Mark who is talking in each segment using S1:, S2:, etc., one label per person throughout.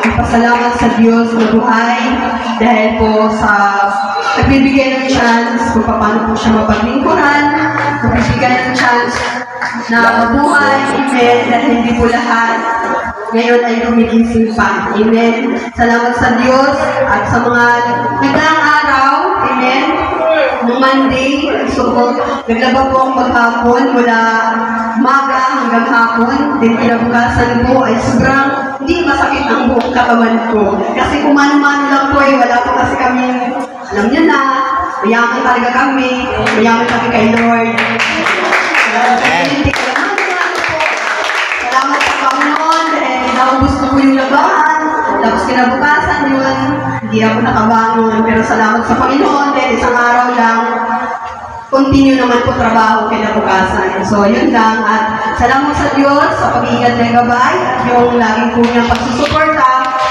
S1: Ipasalamat sa Diyos na buhay dahil po sa nagbibigay ng chance kung paano po siya mapaglingkuran, nagbibigay ng chance na mabuhay, amen, dahil hindi po lahat ngayon ay gumigising pa. Amen. Salamat sa Diyos at sa mga nagdaang araw, amen, noong Monday, so naglaba po ang maghapon mula umaga hanggang hapon, din kinabukasan po ay sobrang hindi masakit ang buong katawan ko. Kasi kung mano-mano lang po ay wala po kasi kami, alam niyo na, mayaman talaga kami, mayaman kami kay Lord. Salamat sa Panginoon dahil naubos ko po yung labahan, tapos kinabukasan yun, hindi ako nakabangon, pero salamat sa Panginoon dahil isang araw lang, continue naman po trabaho kinabukasan. So, yun lang. At salamat sa Diyos sa pag-iingat na gabay at yung laging po niyang pagsusuporta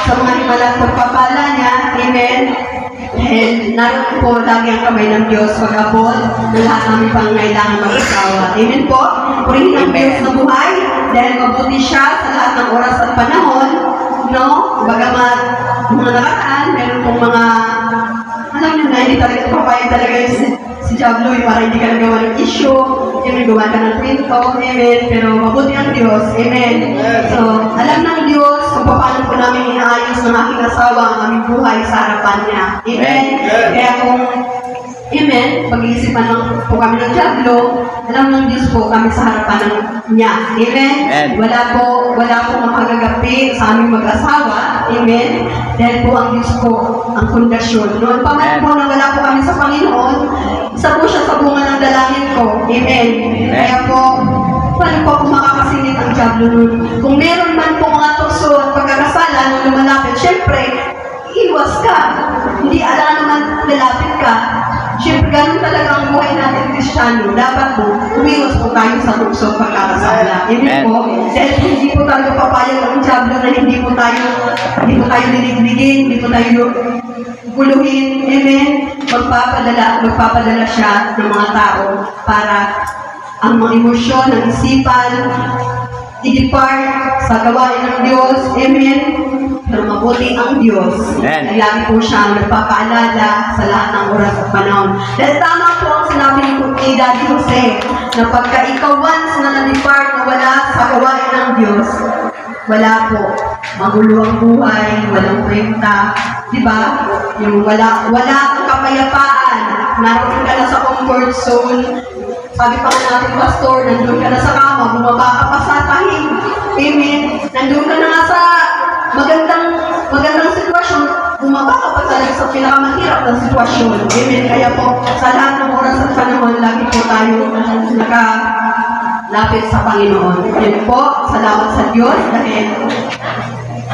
S1: sa mga himalang pagpapala niya. Amen. And naroon po lagi ang kamay ng Diyos pag-abot na lahat namin pangangailangan mag-asawa. Amen po. Purihin ang Diyos na buhay dahil mabuti siya sa lahat ng oras at panahon. No? Bagamat mga nakaraan, meron pong mga alam niyo na, hindi talaga papayag talaga si Diablo, para hindi ka nagawa ng issue, amen, gawa ka ng kwento, amen, pero mabuti ang Diyos, amen. So, alam ng Diyos kung paano po namin inaayos ng aking asawa ang aming buhay sa harapan niya, amen. Kaya kung, amen, pag-iisipan lang po kami ng Diablo, alam ng Diyos po kami sa harapan niya, amen. Wala po makagagapi sa aming mag-asawa, amen. Dahil po ang Diyos po ang pundasyon. Noon pa man po na wala po kami sa Panginoon, isa po siya sa bunga ng dalangin ko. Amen. Kaya po, paano po kung makakasingit ang Diablo nun? Kung meron man po mga tukso at pagkakasala nung lumalapit, syempre, iwas ka. Hindi alam naman lalapit ka. Siyempre, ganun talaga ang buhay natin Kristiyano. Dapat po, umiwas po tayo sa tukso at pagkakasala. Amen po. Dahil hindi po tayo papayag ang Diablo na hindi po tayo diligligin, hindi po tayo guluhin. Amen. Magpapadala siya ng mga tao para ang mga emosyon, ang isipan, i-depart sa gawain ng Diyos. Amen. Pero mabuti ang Diyos. Ay lagi po siya nagpapaalala sa lahat ng oras at panahon. Dahil tama po ang sinabi ni Daddy Jose, na pagka ikaw once na na-depart na wala sa gawain ng Diyos, wala po. Magulo ang buhay, walang kwenta. Diba? Yung wala kang kapayapaan. Naroon ka na sa comfort zone. Sabi pa nga natin, Pastor, nandun ka na sa kama, bumaba ka pa sa tahig. Amen. Nandun ka na nga sa magandang sitwasyon, bumaba ka pa talaga sa pinakamahirap na sitwasyon. Amen. Kaya po, sa lahat ng oras at panahon, lagi po tayo nakalapit sa Panginoon. Yan po, salamat sa Diyos dahil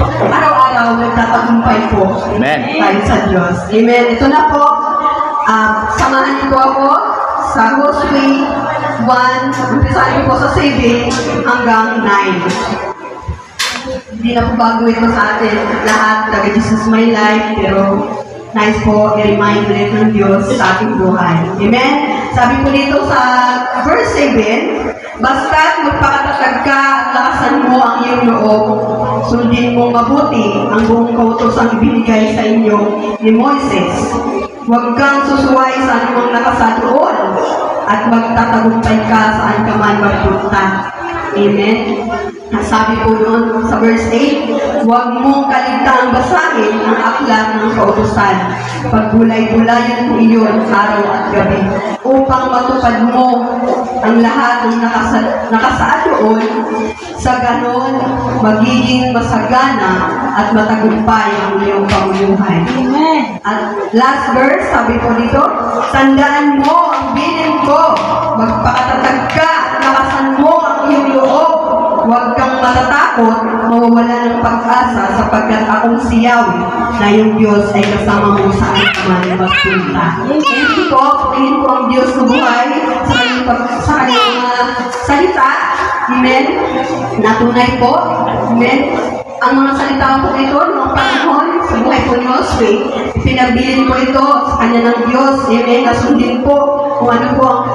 S1: araw-araw nagtatagumpay po tayo sa Diyos. Amen. Ito na po, samahan niyo po ako sa Gospel 1, umpisahan po sa 7 hanggang 9. Hindi na po bago ito sa atin lahat, taga Jesus My Life, pero nice po, i-remind ulit ng Diyos sa ating buhay. Amen? Sabi po dito sa verse 7, basta't magpakatatag ka at lakasan mo ang iyong loob, sundin mong mabuti ang buong kautosang ibinigay sa inyo ni Moises. Huwag kang susuway sa anumang nakasadoon at magtatagumpay ka saan ka man magpunta. Amen? Sabi po noon sa verse 8, huwag mong kaligtaang basahin ang aklat ng kautusan. Pagbulay-bulayan mo iyon araw at gabi upang matupad mo ang lahat ng nakasaad doon. Sa ganon, magiging masagana at matagumpay ang iyong pamumuhay. Amen. At last verse, sabi po dito, tandaan mo ang bilin ko, magpakatatag ka, lakasan mo ang iyong loob. Huwag kang matatakot, mawawala ng pag-asa sapagkat akong si Yahweh na yung Diyos ay kasama mo saan ka man magpunta. Hindi po, purihin po ang Diyos na buhay sa kanyang salita. Amen. Natunay po. Amen. Ang mga salita po ito, noong panahon, sa buhay po ni Josue, pinabilin po ito sa kanya ng Diyos. Amen. Nasundin po kung ano po ang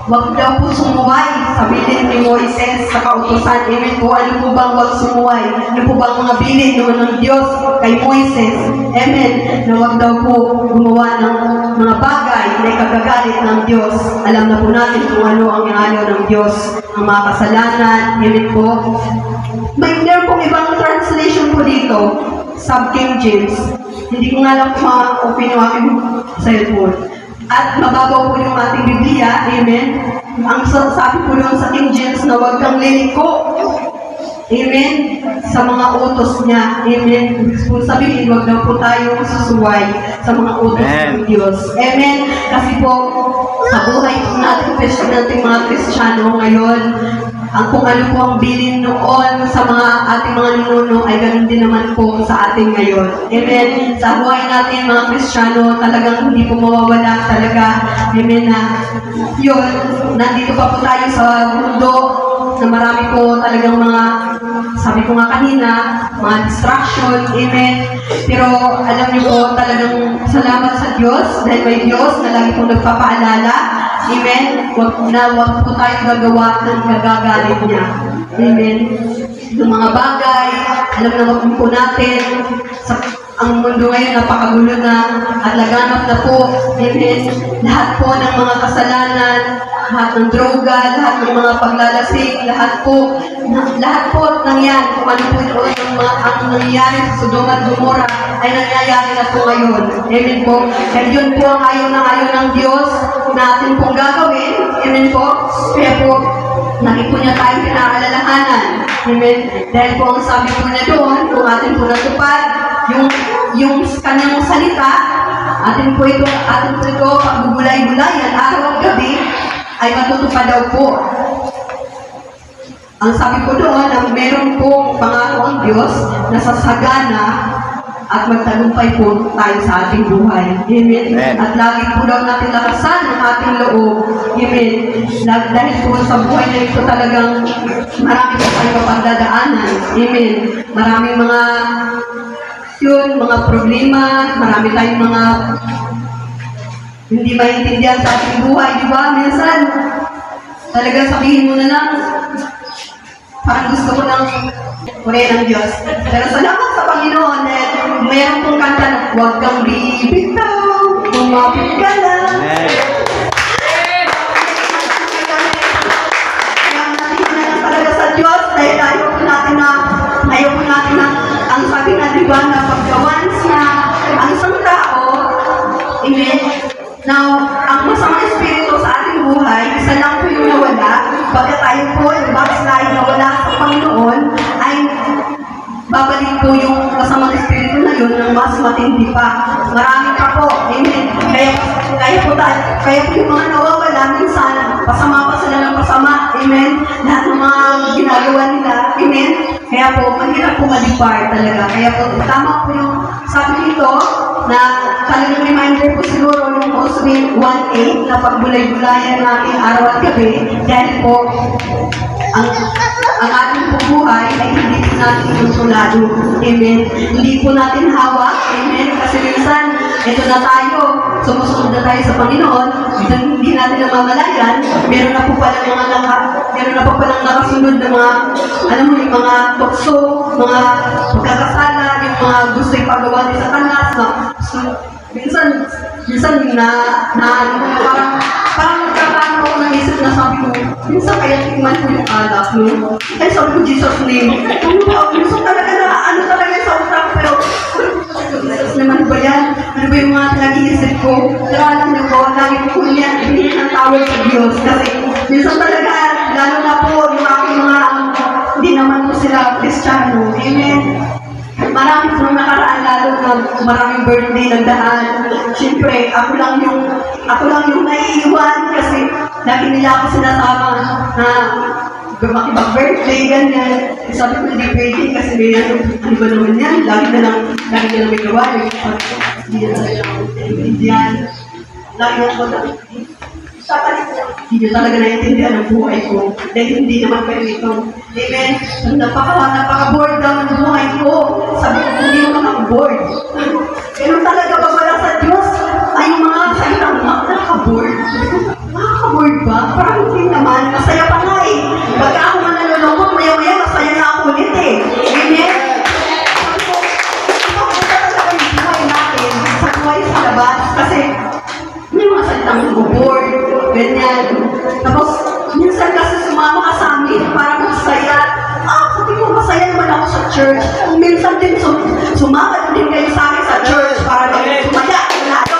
S1: Wag daw po sumuway sa bilin ni Moises sa kautusan. Amen po. Ano po bang wag sumuway? Ano po bang mga bilin naman ng Diyos kay Moises? Amen. Na wag daw po gumawa ng mga bagay na ikagagalit ng Diyos. Alam na po natin kung ano ang inaalaw ng Diyos. Ang mga kasalanan. Amen po. Meron pong ibang translation po dito. Sa King James. Hindi ko nga lang ma-open yung aking cellphone. At mababaw po yung ating Biblia, amen? Ang sabi po doon sa King James na huwag kang liliko, amen? Sa mga utos niya, amen? Kung sabihin, huwag daw po tayo susuway sa mga utos ng Diyos, amen? Kasi po, sa buhay po nating mga Kristiyano ngayon, ang kung ano po ang bilin noon sa mga ating mga ninuno ay ganun din naman po sa ating ngayon. Amen. Sa buhay natin mga Kristiyano, talagang hindi po mawawala talaga. Amen na yun, nandito pa po tayo sa mundo na marami po talagang mga, sabi ko nga kanina, mga distraction. Amen. Pero alam niyo po, talagang salamat sa Diyos dahil may Diyos na lagi po nagpapaalala. Amen. Wag po tayo gagawa ng gagagalit niya. Amen. Yung mga bagay, alam naman po natin, ang mundo ngayon napakagulo na at laganap na po. Amen. Lahat po ng mga kasalanan, lahat ng droga, lahat ng mga paglalasing, lahat po ng yan, kung ano po yun, ang nangyayari sa Sodoma at Gomora ay nangyayari na po ngayon. Amen po. Kaya yun po ang ayaw ng Diyos na atin pong gagawin. Amen po. Kaya po, lagi po niya tayong pinaalalahanan. Amen. Dahil po ang sabi po niya doon, kung atin po natupad, yung kanyang salita, atin po ito, pagbubulay-bulayan, araw at gabi, ay matutupad daw po. Ang sabi po doon, ang meron po pangako ang Diyos na sasagana at magtagumpay po tayo sa ating buhay. Amen. At lagi po daw natin lakasan ang ating loob. Amen. Dahil po sa buhay na ito talagang marami po tayong mapagdadaanan. Amen. Maraming mga problema, marami tayong mga hindi maintindihan sa ating buhay. Di ba? Minsan, talagang sabihin mo na lang, parang gusto ko ng purihin ng Diyos. Pero salamat sa Panginoon na mayroon pong kanta na huwag kang bibitaw, kumapit ka lang. Kaya natin na lang talaga sa Diyos dahil ayaw po natin na ang sabi na diba na pagkawan siya ang isang tao, amen. Now, ang masamang espiritu sa ating buhay, isa lang po yung nawala. Pagka tayo po, yung backslide na wala sa Panginoon, ay babalik po yung masamang espiritu na yun ng mas matindi pa. Marami pa po. Amen. Kaya po yung mga nawawala, minsan, pasama pa sila ng pasama. Amen. Lahat ng mga ginagawa nila. Amen. Kaya po, mahirap po ma-depart talaga. Kaya po, tama po yung sabi dito, na talagang reminder po siguro yung Oswin 1.8 na pagbulay-bulayan natin araw at gabi dahil po ang ating buhay ay hindi po natin kontrolado. Amen. Hindi po natin hawak. Amen. Kasi minsan, ito na tayo, sumusunod na tayo sa Panginoon, hindi natin namamalayan, meron na po palang nakasunod na mga, alam mo, yung mga tukso, mga pagkakasala, yung mga gusto ipagawa din sa kanas, minsan parang nagkakaano ako ng isip na sabi ko, minsan kaya tingnan ko yung alak, no? Ay sabi ko, Jesus name, minsan talaga na, ano talaga sa utak, pero Jesus naman ba yan? Ano ba yung mga nag-iisip ko? Pero alam niyo po, lagi ko yan, hindi ng tawag sa Diyos, kasi minsan talaga, lalo na po, yung aking mga, hindi naman po sila Kristiyano, amen? Marami po nakaraan, lalo na maraming birthday nagdaan. Siyempre, ako lang yung naiiwan kasi lagi nila ako sinasama na makipag-birthday, ganyan. Sabi ko, hindi pwede kasi may ano ba naman yan? Lagi na lang may gawa. Hindi yan. Lagi na ako lang. Hindi talaga naiintindihan ang buhay ko. Dahil hindi naman kayo ito. Amen. Napaka-bored daw ng buhay ko. Sabi ko, hindi naman ako bored. Pero talaga ba wala sa Diyos? Ay, yung mga salitang nakaka-bored. Nakaka-bored ba? Parang away sa labas kasi may mga salitang bored, ganyan. Tapos, minsan kasi sumama ka sa amin para masaya. Sabi ko, masaya naman ako sa church. Kung minsan din sumama din kayo sa akin sa church para lang sumaya. Lalo.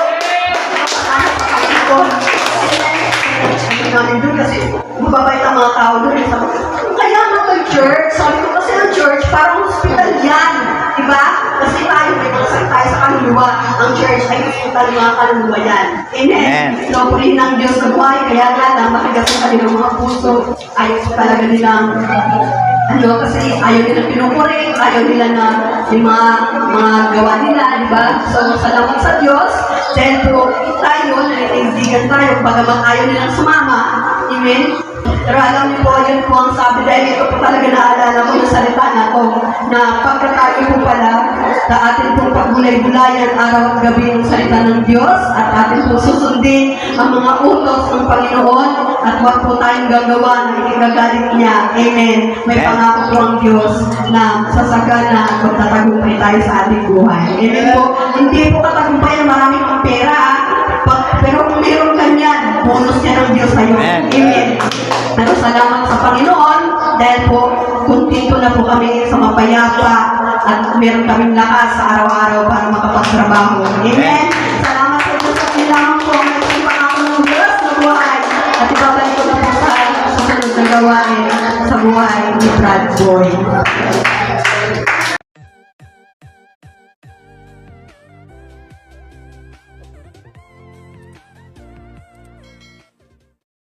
S1: Sabi namin doon kasi mababait ang mga tao doon. Sabi ko, kaya nga may church. Sabi ko kasi ang church parang hospital yan. Diba? Kasi tayo may mga sakit tayo sa kaluluwa. Ang church ay hospital ng mga kaluluwa yan. Amen. Purihin ng Diyos sa buhay. Kaya nga lang, matigas ang kanilang mga puso. Ayaw talaga nilang kasi ayaw nila pinupuri, ayaw nila na yung mga gawa nila, di ba? So, salamat sa Diyos. Dahil po tayo, naiindigan tayo, bagamat ayaw nilang sumama. Amen? Pero alam niyo po, yun po ang sabi, dahil ito po talaga naalala ko ng salita na to, na pagkatayo po pala, na atin pong paggulay-gulayan araw at gabi ng salita ng Diyos, at atin po susundin ang mga utos ng Panginoon, at huwag po tayong gagawa na ikikagalit niya. Amen. May pangako po ang Diyos na sasagana at magtatagumpay tayo sa ating buhay. Amen po. Hindi po katagumpay na marami pang pera, pero kung meron ka niyan, bonus niya ng Diyos sa'yo. Amen. Pero salamat sa Panginoon dahil po kuntento na po kami sa mapayapa at meron kaming lakas sa araw-araw para makapagtrabaho. Amen. Salamat sa Diyos sa kailangan po ang naging pangako ng Diyos na buhay at ibabalik ko na po sa susunod na gawain sa buhay ni Brad Boy.